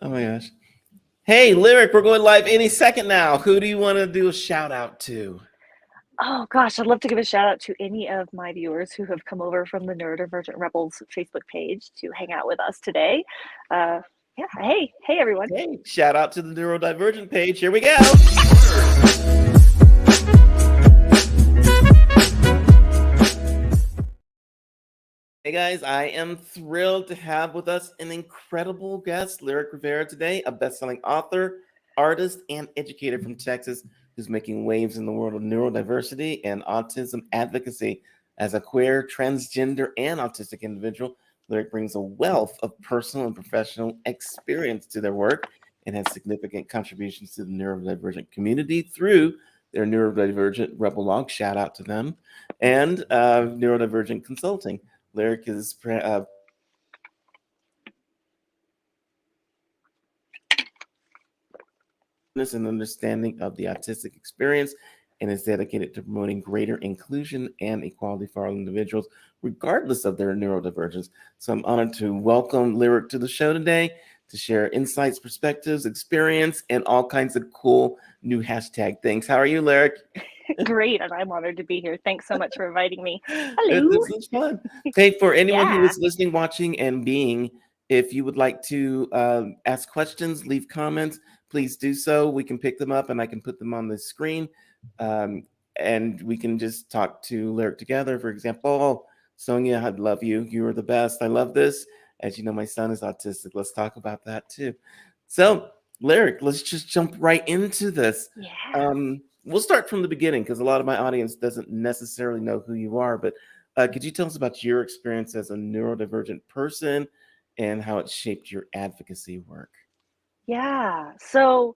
Oh my gosh. Hey, Lyric, we're going live any second now. Who do you want to do a shout out to? Oh gosh, I'd love to give a shout out to any of my viewers who have come over from the Neurodivergent Rebels Facebook page to hang out with us today. Uh, yeah, hey everyone. Hey, shout out to the Neurodivergent page. Here we go. Hey guys, I am thrilled to have with us an incredible guest, Lyric Rivera, today, a best-selling author, artist, and educator from Texas who's making waves in the world of neurodiversity and autism advocacy. As a queer, transgender, and autistic individual, Lyric brings a wealth of personal and professional experience to their work and has significant contributions to the neurodivergent community through their Neurodivergent Rebel blog, shout out to them, and NeuroDivergent Consulting. Lyric is an understanding of the autistic experience and is dedicated to promoting greater inclusion and equality for all individuals, regardless of their neurodivergence. So I'm honored to welcome Lyric to the show today to share insights, perspectives, experience, and all kinds of cool new hashtag things. How are you, Lyric? Great, and I'm honored to be here. Thanks so much for inviting me. Hello. It's fun. Hey, for anyone who Yeah. is listening, watching, and being, if you would like to ask questions, leave comments, please do so. We can pick them up and I can put them on the screen. Um, and we can just talk to Lyric together. For example, oh, Sonia, I love you. You are the best. I love this. As you know, my son is autistic. Let's talk about that too. So, Lyric, let's just jump right into this. Yeah. We'll start from the beginning because a lot of my audience doesn't necessarily know who you are. But could you tell us about your experience as a neurodivergent person and how it shaped your advocacy work? Yeah. So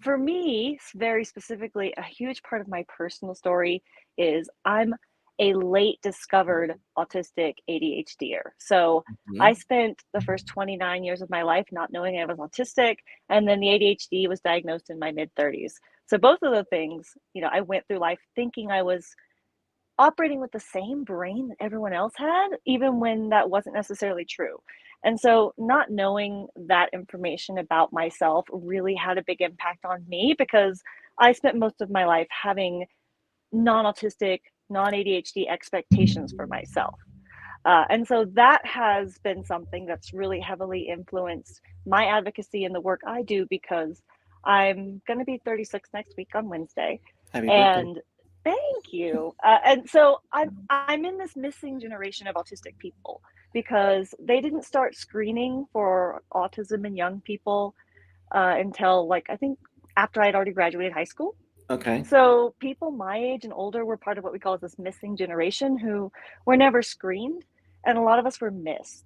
for me, very specifically, a huge part of my personal story is I'm a late discovered autistic ADHDer. So I Mhm. spent the first 29 years of my life not knowing I was autistic, and then the ADHD was diagnosed in my mid 30s. So both of the things, I went through life thinking I was operating with the same brain that everyone else had, even when that wasn't necessarily true. And so, not knowing that information about myself really had a big impact on me because I spent most of my life having non autistic, non ADHD expectations for myself. And so that has been something that's really heavily influenced my advocacy and the work I do because I'm going to be 36 next week on Wednesday. Happy birthday. And thank you. And so I'm in this missing generation of autistic people because they didn't start screening for autism in young people until like I think after I'd already graduated high school. Okay. So people my age and older were part of what we call this missing generation who were never screened, and a lot of us were missed.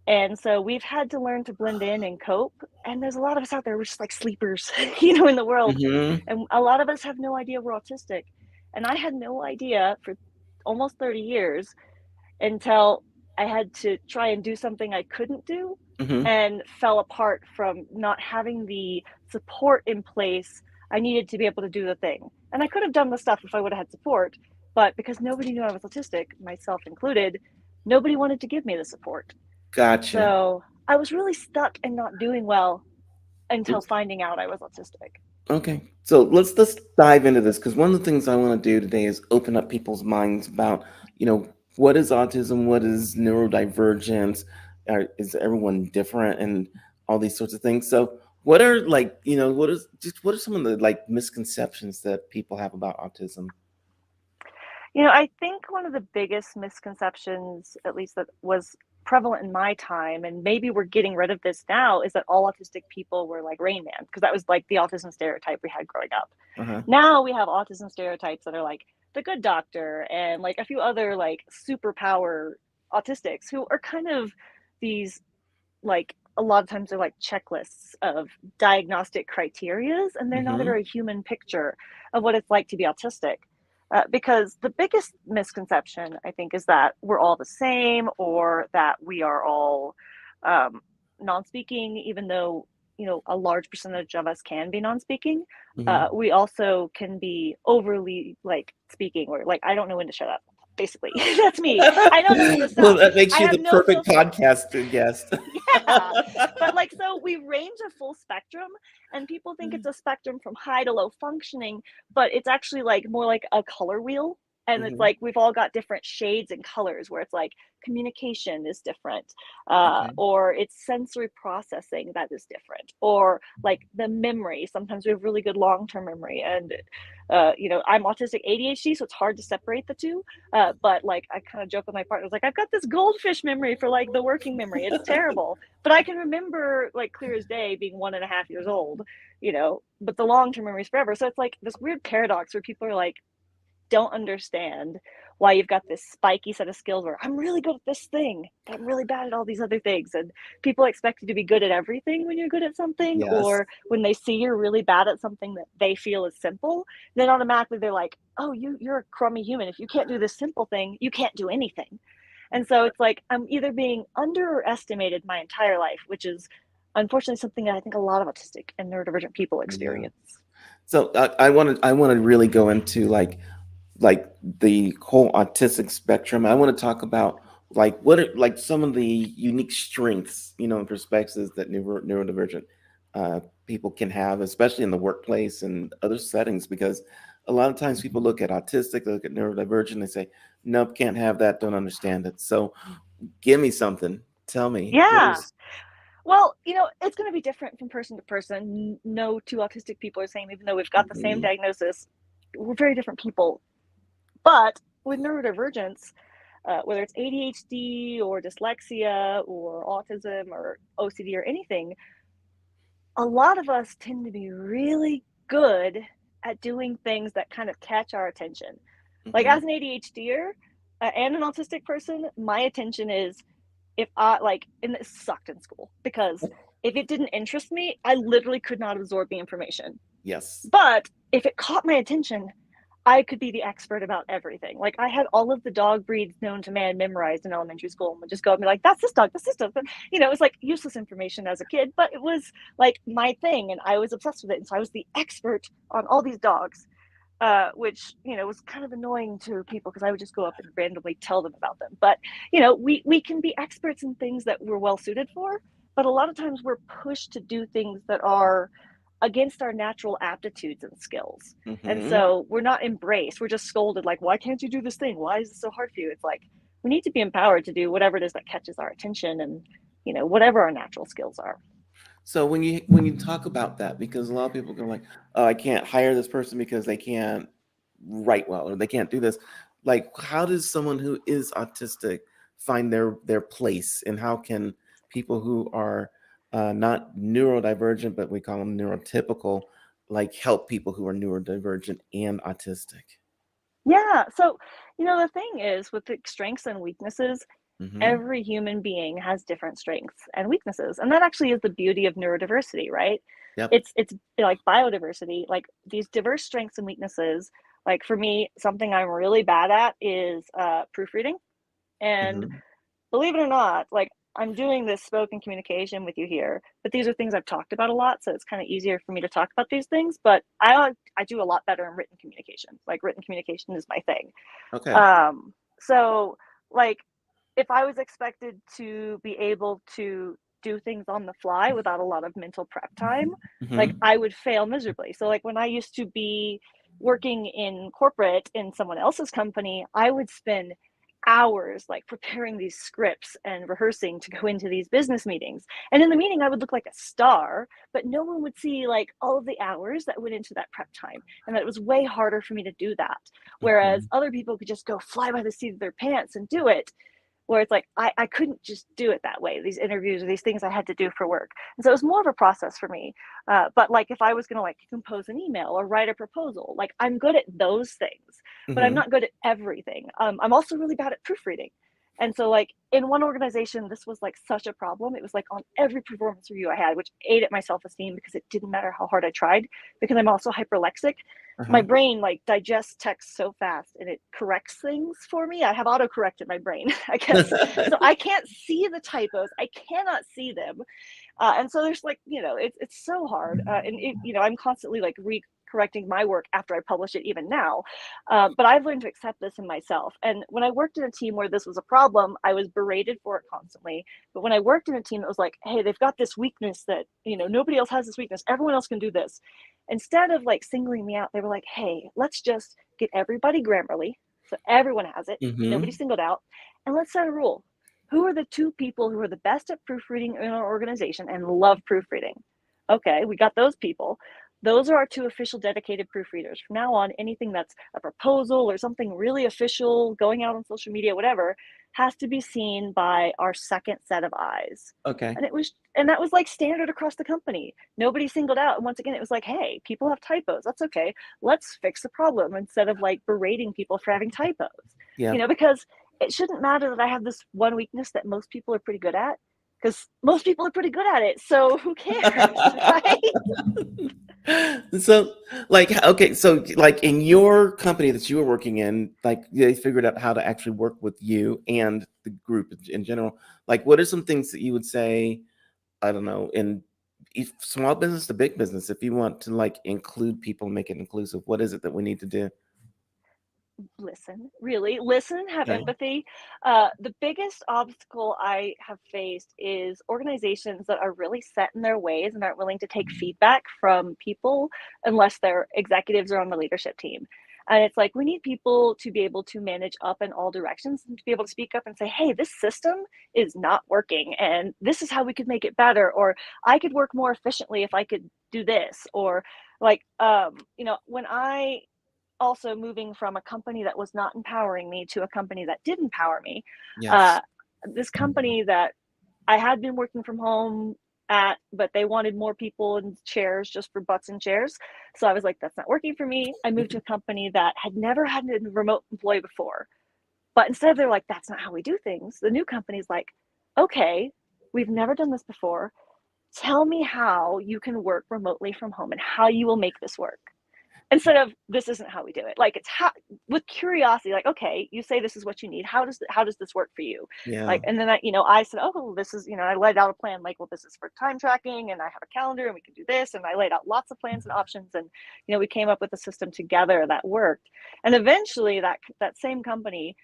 And so we've had to learn to blend in and cope. And there's a lot of us out there, we're just like sleepers, in the world. Mm-hmm. And a lot of us have no idea we're autistic. And I had no idea for almost 30 years until I had to try and do something I couldn't do Mm-hmm. and fell apart from not having the support in place I needed to be able to do the thing. And I could have done the stuff if I would have had support, but because nobody knew I was autistic, myself included, nobody wanted to give me the support. Gotcha. So I was really stuck and not doing well until Let's, finding out I was autistic. okay. So let's dive into this because one of the things I want to do today is open up people's minds about, what is autism, what is neurodivergence, is everyone different, and all these sorts of things. So what are like, what are some of the like misconceptions that people have about autism? I think one of the biggest misconceptions, at least that was prevalent in my time, and maybe we're getting rid of this now, is that all autistic people were like Rain Man, because that was like the autism stereotype we had growing up. Uh-huh. Now we have autism stereotypes that are like the good doctor and like a few other like superpower autistics who are kind of these like a lot of times they're like checklists of diagnostic criterias and they're not a Mm-hmm. very human picture of what it's like to be autistic. Because the biggest misconception I think is that we're all the same or that we are all um, non-speaking, even though a large percentage of us can be non-speaking. Mm-hmm. We also can be overly like speaking or like I don't know when to shut up. basically. That's me. I know that's messed Well, up. that makes I you have the no perfect social. podcast guest. Yeah, but like, so we range a full spectrum, and people think it's a spectrum from high to low functioning, but it's actually like more like a color wheel. And it's Mhm. like we've all got different shades and colors, where it's like communication is different, Okay. or it's sensory processing that is different, or like the memory. Sometimes we have really good long-term memory, and I'm autistic ADHD, so it's hard to separate the two. But like, I kind of joke with my partner, like, I've got this goldfish memory for like the working memory. It's terrible, but I can remember like clear as day being 1.5 years old, but the long-term memory is forever. So it's like this weird paradox where people are like, don't understand why you've got this spiky set of skills where I'm really good at this thing, but I'm really bad at all these other things. And people expect you to be good at everything when you're good at something, Yes. or when they see you're really bad at something that they feel is simple, then automatically they're like, oh, you're a crummy human. If you can't do this simple thing, you can't do anything. And so it's like I'm either being underestimated my entire life, which is unfortunately something that I think a lot of autistic and neurodivergent people Yeah. experience. So I want to really go into like the whole autistic spectrum. I want to talk about like what are like some of the unique strengths, and perspectives that neurodivergent people can have, especially in the workplace and other settings, because a lot of times people look at autistic, they look at neurodivergent, they say, nope, can't have that, don't understand it. So give me something. Tell me what Yeah. is. Well, it's going to be different from person to person. No two autistic people are the same, even though we've got the same Mhm. diagnosis. We're very different people. But with neurodivergence, whether it's ADHD or dyslexia or autism or OCD or anything, a lot of us tend to be really good at doing things that kind of catch our attention. Like, Mhm. as an ADHDer and an autistic person, my attention is, if I like, and this sucked in school because if it didn't interest me, I literally could not absorb the information. Yes. But if it caught my attention, I could be the expert about everything. Like, I had all of the dog breeds known to man memorized in elementary school, and would just go and be like, "That's this dog. That's this dog." But, it was like useless information as a kid, but it was like my thing, and I was obsessed with it. And so I was the expert on all these dogs, which was kind of annoying to people because I would just go up and randomly tell them about them. But we can be experts in things that we're well suited for, but a lot of times we're pushed to do things that are against our natural aptitudes and skills. And Mhm. so we're not embraced. We're just scolded, like, why can't you do this thing? Why is it so hard for you? It's like we need to be empowered to do whatever it is that catches our attention, and whatever our natural skills are. So when you talk about that, because a lot of people go like, "Oh, I can't hire this person because they can't write well or they can't do this." Like, how does someone who is autistic find their place, and how can people who are not neurodivergent, but we call them neurotypical, like help people who are neurodivergent and autistic? Yeah. So, the thing is with the strengths and weaknesses, Mm-hmm. every human being has different strengths and weaknesses. And that actually is the beauty of neurodiversity, right? Yep. It's like biodiversity, like these diverse strengths and weaknesses. Like, for me, something I'm really bad at is proofreading. And Mm-hmm. believe it or not, like, I'm doing this spoken communication with you here, but these are things I've talked about a lot, so it's kind of easier for me to talk about these things. But I do a lot better in written communication. Like, written communication is my thing. Okay. So, like, if I was expected to be able to do things on the fly without a lot of mental prep time, like, Mm-hmm. I would fail miserably. So, like, when I used to be working in corporate in someone else's company, I would spend hours like preparing these scripts and rehearsing to go into these business meetings. And in the meeting, I would look like a star, but no one would see like all of the hours that went into that prep time. And that it was way harder for me to do that. Whereas Mm-hmm. other people could just go fly by the seat of their pants and do it, where it's like I couldn't just do it that way, these interviews or these things I had to do for work. And so it was more of a process for me. But like, if I was going to like compose an email or write a proposal, like, I'm good at those things, but I'm Mm-hmm. not good at everything. I'm also really bad at proofreading. And so, like, in one organization, this was like such a problem. It was like on every performance review I had, which ate at my self-esteem because it didn't matter how hard I tried, because I'm also hyperlexic. My Uh-huh. brain like digests text so fast, and it corrects things for me. I have autocorrect in my brain, I guess. So I can't see the typos. I cannot see them. And so there's like, it's so hard. And I'm constantly like correcting my work after I publish it even now. But I've learned to accept this in myself. And when I worked in a team where this was a problem, I was berated for it constantly. But when I worked in a team that was like, hey, they've got this weakness that, nobody else has this weakness. Everyone else can do this. Instead of like singling me out, they were like, hey, let's just get everybody Grammarly. So everyone has it. Nobody singled out. And let's set a rule. Who are the 2 people who are the best at proofreading in our organization and love proofreading? Okay, we got those people. Those are our 2 official dedicated proofreaders. From now on, anything that's a proposal or something really official going out on social media, whatever, has to be seen by our second set of eyes. Okay. And that was like standard across the company. Nobody singled out. And once again, it was like, hey, people have typos. That's okay. Let's fix the problem instead of like berating people for having typos. Yeah. Because it shouldn't matter that I have this one weakness that most people are pretty good at, because most people are pretty good at it. So who cares, right? So like in your company that you were working in, like they figured out how to actually work with you and the group in general. Like, what are some things that you would say, I don't know, in small business to big business, if you want to like include people and make it inclusive, what is it that we need to do? Listen, have Okay. empathy. The biggest obstacle I have faced is organizations that are really set in their ways and aren't willing to take feedback from people unless their executives are on the leadership team. And it's like, we need people to be able to manage up in all directions and to be able to speak up and say, hey, this system is not working and this is how we could make it better, or I could work more efficiently if I could do this. Or like, when I also moving from a company that was not empowering me to a company that did empower me. Yes. This company that I had been working from home at, but they wanted more people in chairs just for butts and chairs. So I was like, that's not working for me. I moved to a company that had never had a remote employee before. But instead they're like, that's not how we do things. The new company's like, okay, we've never done this before. Tell me how you can work remotely from home and how you will make this work, instead of this isn't how we do it. Like, it's how, with curiosity, like, okay, you say this is what you need, how does this work for you? Yeah. Like, and then I said, oh, this is, I laid out a plan, like, well, this is for time tracking and I have a calendar and we can do this, and I laid out lots of plans and options, and we came up with a system together that worked. And eventually that same company,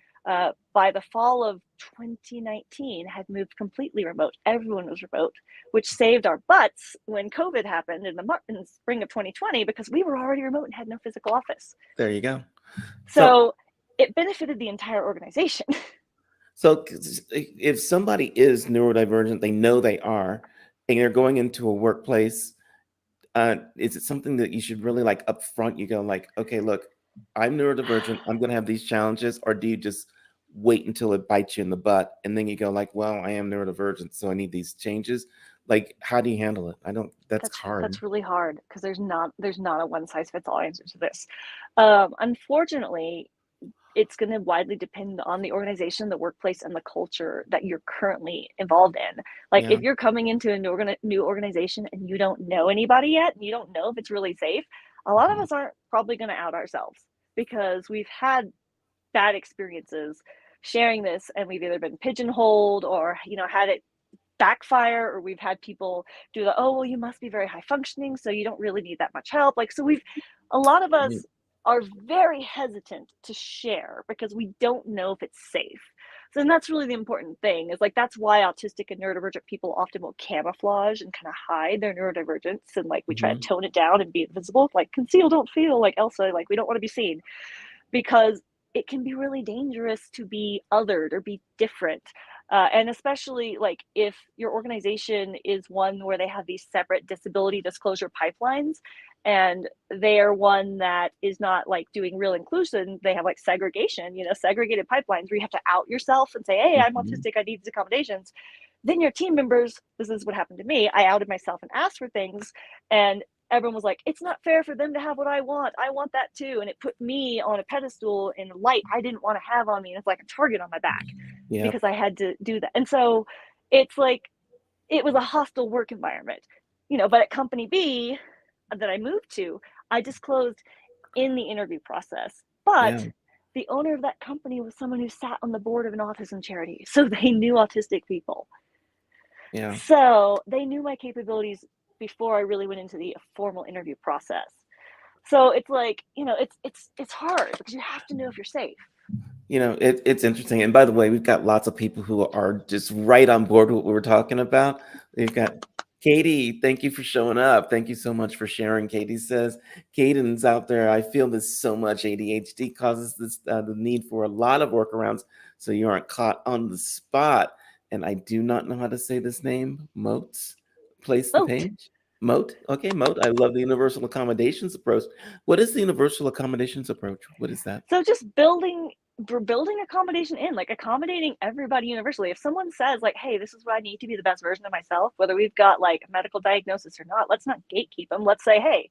by the fall of 2019, had moved completely remote. Everyone was remote, which saved our butts when COVID happened in the spring of 2020, because we were already remote and had no physical office. There you go. So it benefited the entire organization. So if somebody is neurodivergent, they know they are, and they're going into a workplace, is it something that you should really like up front? You go like, okay, look, I'm neurodivergent. I'm going to have these challenges. Or do you just wait until it bites you in the butt and then you go like, well, I am neurodivergent, so I need these changes. Like, how do you handle it? That's hard. That's really hard, because there's not a one size fits all answer to this. Unfortunately, it's going to widely depend on the organization, the workplace, and the culture that you're currently involved in. Like, Yeah. if you're coming into a new organization and you don't know anybody yet, and you don't know if it's really safe, a lot of us aren't probably going to out ourselves, because we've had bad experiences sharing this, and we've either been pigeonholed or had it backfire, or we've had people do the, oh, well, you must be very high functioning, so you don't really need that much help. Like, so a lot of us are very hesitant to share because we don't know if it's safe. So, and that's really the important thing, is like, that's why autistic and neurodivergent people often will camouflage and kind of hide their neurodivergence, and like we try to tone it down and be invisible, like conceal, don't feel, like Elsa, like we don't want to be seen, because it can be really dangerous to be othered or be different. And especially like if your organization is one where they have these separate disability disclosure pipelines, and they are one that is not like doing real inclusion, they have like segregation, segregated pipelines where you have to out yourself and say, hey, I'm autistic, I need these accommodations. Then your team members, this is what happened to me, I outed myself and asked for things, and everyone was like, it's not fair for them to have what I want that too. And it put me on a pedestal in light I didn't want to have on me, and it's like a target on my back because I had to do that. And so it's like, it was a hostile work environment, but at company B that I moved to, I disclosed in the interview process, but the owner of that company was someone who sat on the board of an autism charity, so they knew autistic people. So they knew my capabilities before I really went into the formal interview process. So it's like, it's hard because you have to know if you're safe. It's interesting. And by the way, we've got lots of people who are just right on board with what we're talking about. We've got Katie. Thank you for showing up. Thank you so much for sharing. Katie says, Caden's out there. I feel this so much. ADHD causes the need for a lot of workarounds so you aren't caught on the spot. And I do not know how to say this name. Moats. Place the Moat. page. Moat. Okay, Moat. I love the universal accommodations approach. What is the universal accommodations approach? What is that? So just we're building accommodation in, like accommodating everybody universally. If someone says like, hey, this is what I need to be the best version of myself, whether we've got like a medical diagnosis or not, let's not gatekeep them. Let's say, hey,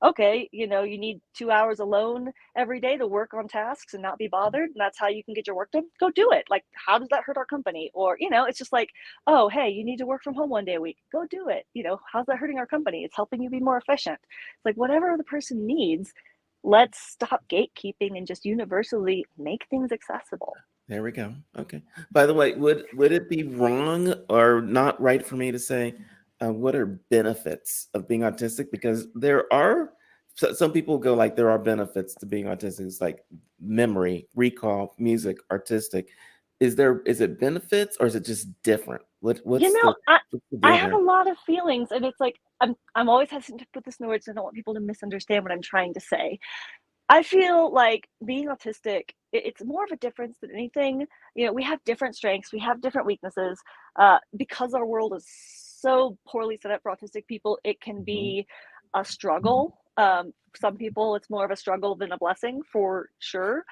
okay, you need 2 hours alone every day to work on tasks and not be bothered, and that's how you can get your work done. Go do it. Like, how does that hurt our company? Or, it's just like, oh, hey, you need to work from home one day a week. Go do it. How's that hurting our company? It's helping you be more efficient. It's like whatever the person needs, let's stop gatekeeping and just universally make things accessible. There we go. Okay. By the way, would it be wrong or not right for me to say what are benefits of being autistic? Because there are some people go like there are benefits to being autistic. It's like memory, recall, music, artistic. Is it benefits or is it just different? You know, I, What's the I deal have a here? lot of feelings, and it's like I'm always hesitant to put this in words. I don't want people to misunderstand what I'm trying to say. I feel like being autistic, it's more of a difference than anything. We have different strengths, we have different weaknesses. Because our world is so poorly set up for autistic people, it can Mhm. be a struggle. Some people, it's more of a struggle than a blessing for sure.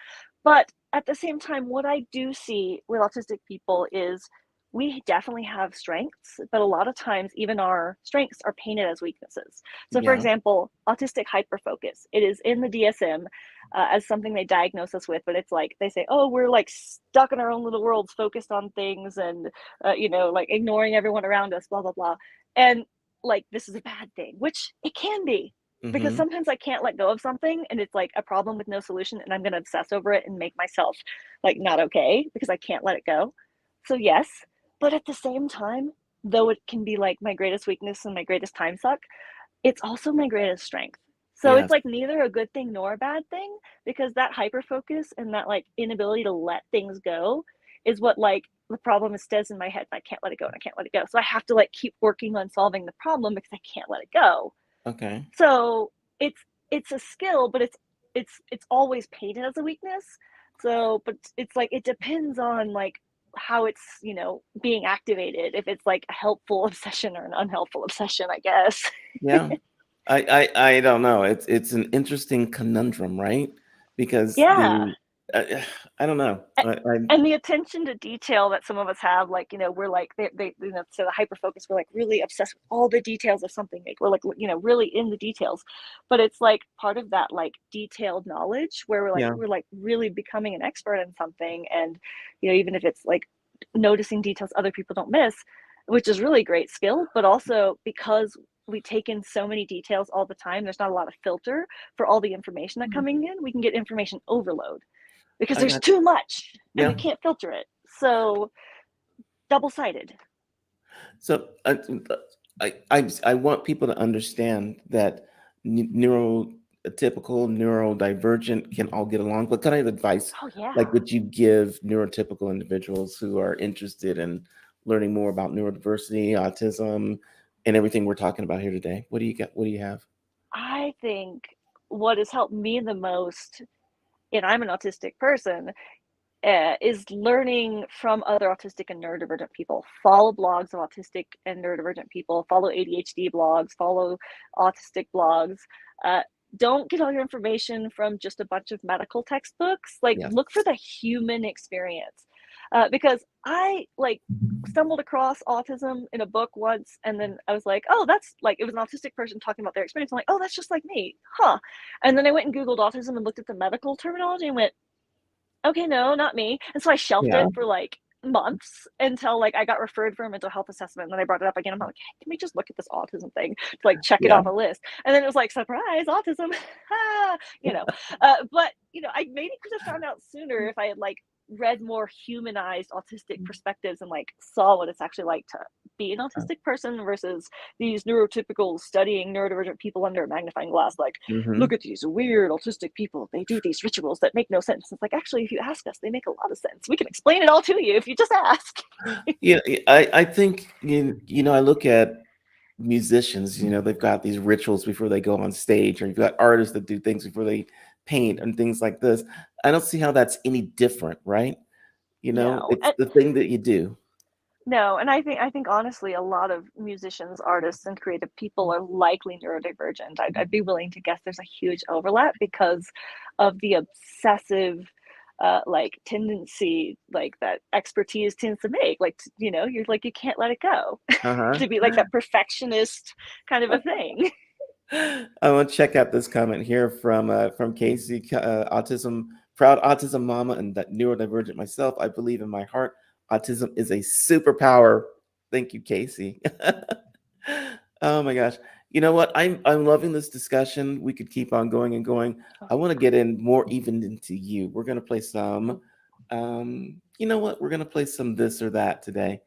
But at the same time, what I do see with autistic people is we definitely have strengths, but a lot of times even our strengths are painted as weaknesses. So, for Yeah. example, autistic hyperfocus, it is in the DSM as something they diagnose us with, but it's like they say, oh, we're like stuck in our own little worlds, focused on things and, like ignoring everyone around us, blah, blah, blah. And like, this is a bad thing, which it can be. Because Hmm. sometimes I can't let go of something and it's like a problem with no solution, and I'm going to obsess over it and make myself like not okay because I can't let it go. So, yes, but at the same time, though it can be like my greatest weakness and my greatest time suck, it's also my greatest strength. So it's Yes. like neither a good thing nor a bad thing, because that hyper focus and that like inability to let things go is what like the problem is stays in my head, and I can't let it go and I can't let it go. So I have to like keep working on solving the problem because I can't let it go. Okay. So it's it's a skill, but it's always painted as a weakness. So, but it's like it depends on like how it's being activated. If it's like a helpful obsession or an unhelpful obsession, I guess. Yeah. I don't know. It's an interesting conundrum, right? Because Yeah. uh, I don't know. And the attention to detail that some of us have, like we're like they so the hyper focus, we're like really obsessed with all the details of something, like we're like really in the details, but it's like part of that like detailed knowledge where Yeah. we're like really becoming an expert in something. And even if it's like noticing details other people don't miss, which is really great skill, but also because we take in so many details all the time, there's not a lot of filter for all the information that coming in. We can get information overload because I there's got too much and we yeah. can't filter it. So double-sided. So I want people to understand that neurotypical, neurodivergent can all get along. What kind of advice, Oh yeah. like, would you give neurotypical individuals who are interested in learning more about neurodiversity, autism, and everything we're talking about here today? What do you got? What do you have? I think what has helped me the most, and I'm an autistic person, is learning from other autistic and neurodivergent people. Follow blogs of autistic and neurodivergent people. Follow ADHD blogs. Follow autistic blogs. Uh, don't get all your information from just a bunch of medical textbooks. Like, Yes. look for the human experience. Because I like stumbled across autism in a book once, and then I was like, oh, that's like, it was an autistic person talking about their experience. I'm like, oh, that's just like me, huh? And then I went and Googled autism and looked at the medical terminology and went, okay, no, not me. And so I shelved Yeah. it for like months until like I got referred for a mental health assessment. And then I brought it up again. I'm like, hey, can we just look at this autism thing to like check it Yeah. off a list? And then it was like, surprise, autism. Ah, but I maybe could have found out sooner if I had like read more humanized autistic perspectives and like saw what it's actually like to be an autistic person versus these neurotypical studying neurodivergent people under a magnifying glass, like, look at these weird autistic people, they do these rituals that make no sense. It's like, actually, if you ask us, they make a lot of sense. We can explain it all to you if you just ask. Yeah, I think I look at musicians, they've got these rituals before they go on stage, or you've got artists that do things before they paint and things like this. I don't see how that's any different, right? No, It's the thing that you do. no, and I think honestly, a lot of musicians, artists, and creative people are likely neurodivergent. I'd be willing to guess there's a huge overlap because of the obsessive, like tendency, like that expertise tends to make. Like you're like you can't let it go Uh-huh. to be like that perfectionist kind of a thing. I want to check out this comment here from Casey. Proud autism mama, and that neurodivergent myself. I believe in my heart, autism is a superpower. Thank you, Casey. Oh my gosh. You know what? I'm loving this discussion. We could keep on going and going. I want to get in more even into you. We're gonna play some. You know what? We're gonna play some this or that today.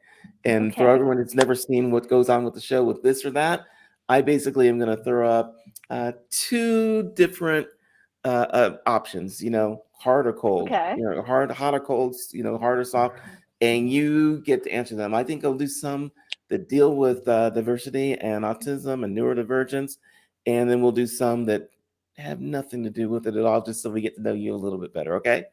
And for Okay. everyone that's never seen what goes on with the show with this or that, I basically am going to throw up two different options, hard or cold, Okay. hot or cold, hard or soft, and you get to answer them. I think I'll do some that deal with diversity and autism and neurodivergence, and then we'll do some that have nothing to do with it at all, just so we get to know you a little bit better. Okay.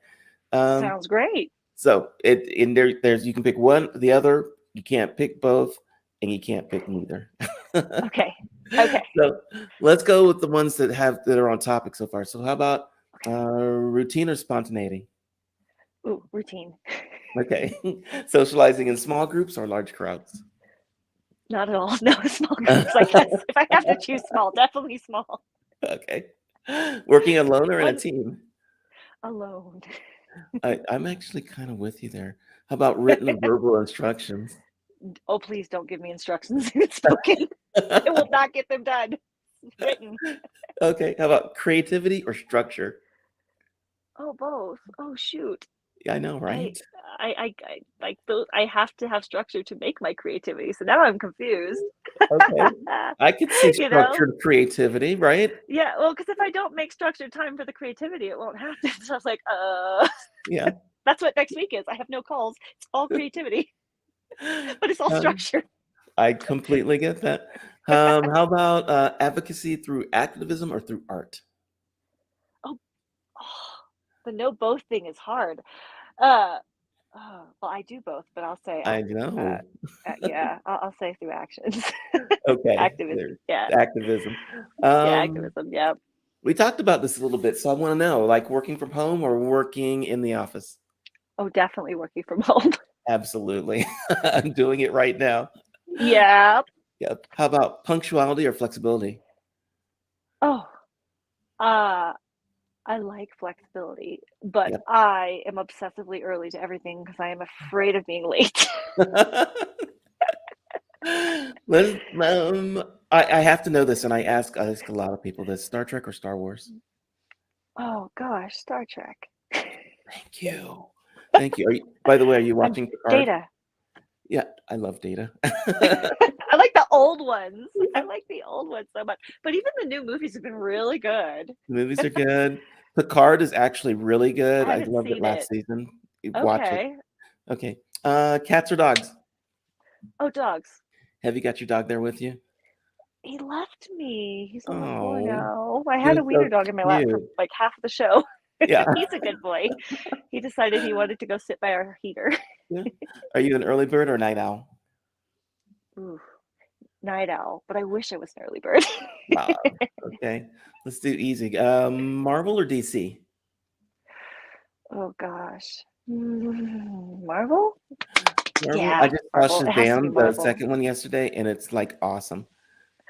Um, Sounds great. so there's you can pick one, or the other. You can't pick both, and you can't pick neither. Okay. Okay. So let's go with the ones that are on topic so far. So how about routine or spontaneity? Ooh, routine. Okay. Socializing in small groups or large crowds? Not at all. No, small groups, I guess. If I have to choose small, definitely small. Okay. Working alone or in a One team? alone. I'm actually kind of with you there. How about written or verbal instructions? Oh, please don't give me instructions in spoken. I will not get them done. Written. Okay. How about creativity or structure? Oh, both. Oh, shoot. Yeah, I know, I right? I like those. I have to have structure to make my creativity. So now I'm confused. Okay. I could see You know? structured creativity, right? Yeah, well, because if I don't make structured time for the creativity, it won't happen. So I was like, Yeah. that's what next week is. I have no calls. It's all creativity, but it's all Um, structure. I completely get that. How about advocacy through activism or through art? Oh, oh, the no both thing is hard. Uh, well, I do both, but I'll say I know. yeah, I'll say through actions. Okay, Activism, there's yeah, activism. yeah, Um, activism, yeah. we talked about this a little bit, so I want to know, like working from home or working in the office? Oh, definitely working from home. Absolutely. I'm doing it right now. Yeah. Yep. How about punctuality or flexibility? Oh, uh, I like flexibility, but Yep. I am obsessively early to everything because I am afraid of being late. Let's, I have to know this, and I ask a lot of people this: Star Trek or Star Wars? Oh gosh, Star Trek. Thank you, thank you. By the way, are you I'm watching Picard? Data. Yeah, I love Data. I like the old ones. I like the old ones so much. But even the new movies have been really good. The movies are good. Picard is actually really I good. I haven't loved it seen last it. season. You watch it. Okay. Okay. Cats or dogs? Oh, dogs. Have you got your dog there with you? He left me. He's on the floor Oh, now. I he had was a wiener so dog in my lap for cute. like half of the show. Yeah. He's a good boy. He decided he wanted to go sit by our heater. Yeah. Are you an early bird or night owl? Ooh, night owl, but I wish I was an early bird. Wow. Okay. Let's do easy. Marvel or DC? Oh gosh. Marvel? Marvel. I Yeah, just saw Marvel. It has to be Shazam, the Marvel. second one yesterday, and it's like awesome.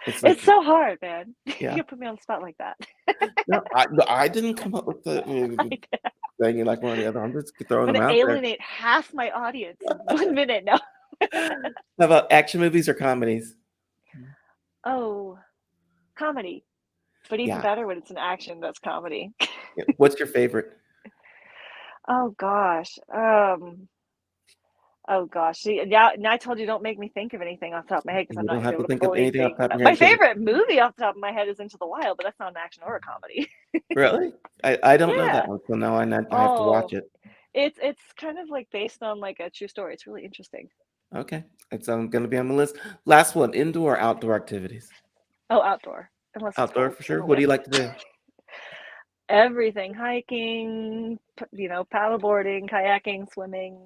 It's like, It's so hard, man. yeah. You put me on the spot like that. No, I didn't come up with the I'm thing you like one or the other. I'm just throwing them gonna out there. alienate half my audience in 1 minute now. How about action movies or comedies? Oh, comedy. But even Yeah. better when it's an action that's comedy. Yeah. What's your favorite? Oh gosh. Oh gosh. See, now I told you don't make me think of anything off the top of my head because I'm You not don't gonna be have to able to think pull of anything off anything. the top of But your my head because favorite movie off the top of my head is Into the Wild, but that's not an action or a comedy. really, I don't know that Yeah. one, so now I have to watch Oh, it. it's kind of like based on like a true story. It's really interesting. Okay, it's going to be on the list. Last one: indoor or outdoor activities. Oh, outdoor, unless it's Outdoor cold for in sure. the What do you winter. like to do? Everything, hiking, paddleboarding, kayaking, swimming,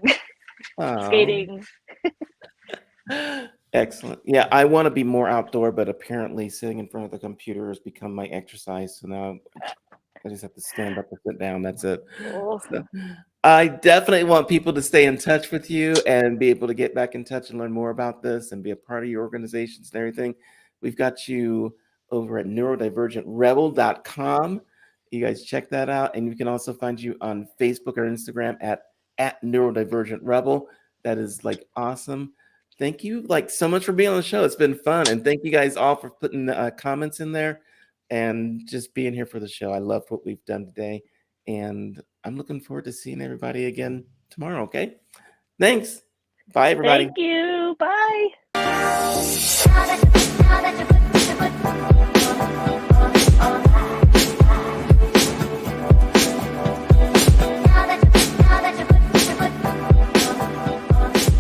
Oh, skating. excellent. Yeah, I want to be more outdoor, but apparently sitting in front of the computer has become my exercise. So now I just have to stand up or sit down. That's it. Oh, So I definitely want people to stay in touch with you and be able to get back in touch and learn more about this and be a part of your organizations and everything. We've got you over at neurodivergentrebel.com. You guys check that out. And you can also find you on Facebook or Instagram at Neurodivergent Rebel. That is like awesome. Thank you like so much for being on the show. It's been fun. And thank you guys all for putting the comments in there and just being here for the show. I love what we've done today. And I'm looking forward to seeing everybody again tomorrow. Okay. Thanks. Bye, everybody. thank you. Bye.